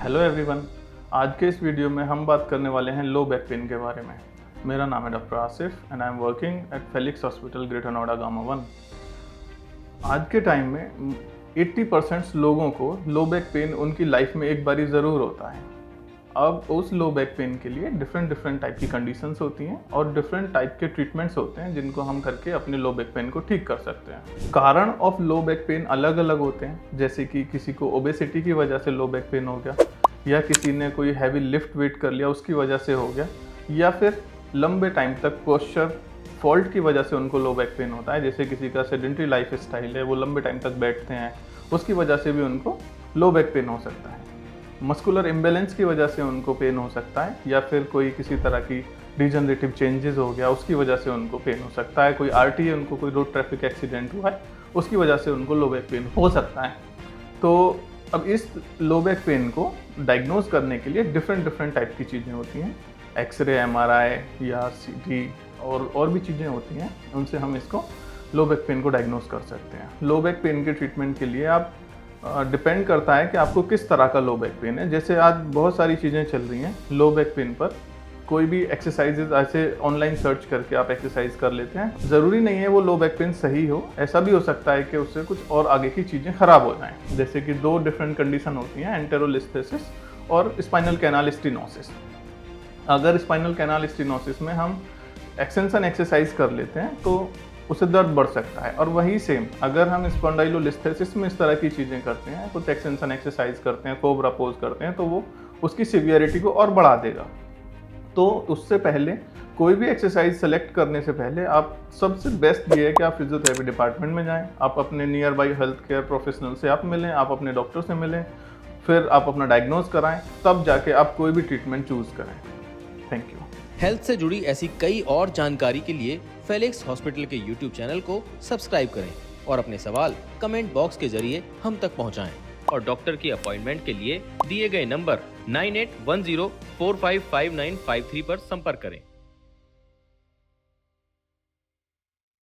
Hello everyone. आज के इस वीडियो में हम बात करने वाले हैं लो बैक पेन के बारे में। मेरा नाम है doctor Asif and I am working at Felix hospital greater Noida gamma 1। आज के टाइम में 80% लोगों को लो बैक पेन उनकी लाइफ में एक बारी ज़रूर होता है। अब उस लो बैक पेन के लिए डिफरेंट टाइप की कंडीशंस होती हैं और डिफरेंट टाइप के ट्रीटमेंट्स होते हैं जिनको हम करके अपने लो बैक पेन को ठीक कर सकते हैं। कारण ऑफ लो बैक पेन अलग अलग होते हैं, जैसे कि किसी को ओबेसिटी की वजह से लो बैक पेन हो गया, या किसी ने कोई हैवी लिफ्ट वेट कर लिया उसकी वजह से हो गया, या फिर लंबे टाइम तक पोस्चर फॉल्ट की वजह से उनको लो बैक पेन होता है। जैसे किसी का सेडेंटरी लाइफ स्टाइल है, वो लंबे टाइम तक बैठते हैं, उसकी वजह से भी उनको लो बैक पेन हो सकता है। मस्कुलर इम्बैलेंस की वजह से उनको पेन हो सकता है, या फिर कोई किसी तरह की डिजनरेटिव चेंजेस हो गया उसकी वजह से उनको पेन हो सकता है। कोई आरटीए, उनको कोई रोड ट्रैफिक एक्सीडेंट हुआ है उसकी वजह से उनको लो बैक पेन हो सकता है। तो अब इस लो बैक पेन को डायग्नोज करने के लिए डिफरेंट टाइप की चीज़ें होती हैं। एक्सरे, एमआरआई या सीटी और भी चीज़ें होती हैं, उनसे हम इसको लो बैक पेन को डायग्नोज कर सकते हैं। लो बैक पेन के ट्रीटमेंट के लिए आप डिपेंड करता है कि आपको किस तरह का लो बैक पेन है। जैसे आज बहुत सारी चीज़ें चल रही हैं लो बैक पेन पर। कोई भी एक्सरसाइजेज ऐसे ऑनलाइन सर्च करके आप एक्सरसाइज कर लेते हैं। ज़रूरी नहीं है वो लो बैक पेन सही हो, ऐसा भी हो सकता है कि उससे कुछ और आगे की चीज़ें ख़राब हो जाएं। जैसे कि दो डिफरेंट कंडीशन होती हैं, एंटेरोलिस्थेसिस और स्पाइनल कैनाल स्टेनोसिस। अगर स्पाइनल कैनाल स्टेनोसिस में हम एक्सटेंशन एक्सरसाइज कर लेते हैं तो उससे दर्द बढ़ सकता है, और वही सेम अगर हम स्पॉन्डाइलोलिस्थेसिस में इस तरह की चीज़ें करते हैं, कुछ एक्सटेंशन एक्सरसाइज करते हैं, कोबरा पोज करते हैं, तो वो उसकी सिवियरिटी को और बढ़ा देगा। तो उससे पहले कोई भी एक्सरसाइज सेलेक्ट करने से पहले आप सबसे बेस्ट ये है कि आप फिजियोथेरेपी डिपार्टमेंट में जाएं, आप अपने near by health care professional से आप मिलें, आप अपने डॉक्टर से मिलें, फिर आप अपना डायग्नोज कराएं, तब जाके आप कोई भी ट्रीटमेंट चूज़ करें। Thank you. हेल्थ से जुड़ी ऐसी कई और जानकारी के लिए फेलिक्स हॉस्पिटल के यूट्यूब चैनल को सब्सक्राइब करें और अपने सवाल कमेंट बॉक्स के जरिए हम तक पहुंचाएं। और डॉक्टर की अपॉइंटमेंट के लिए दिए गए नंबर 9810455953 पर संपर्क करें।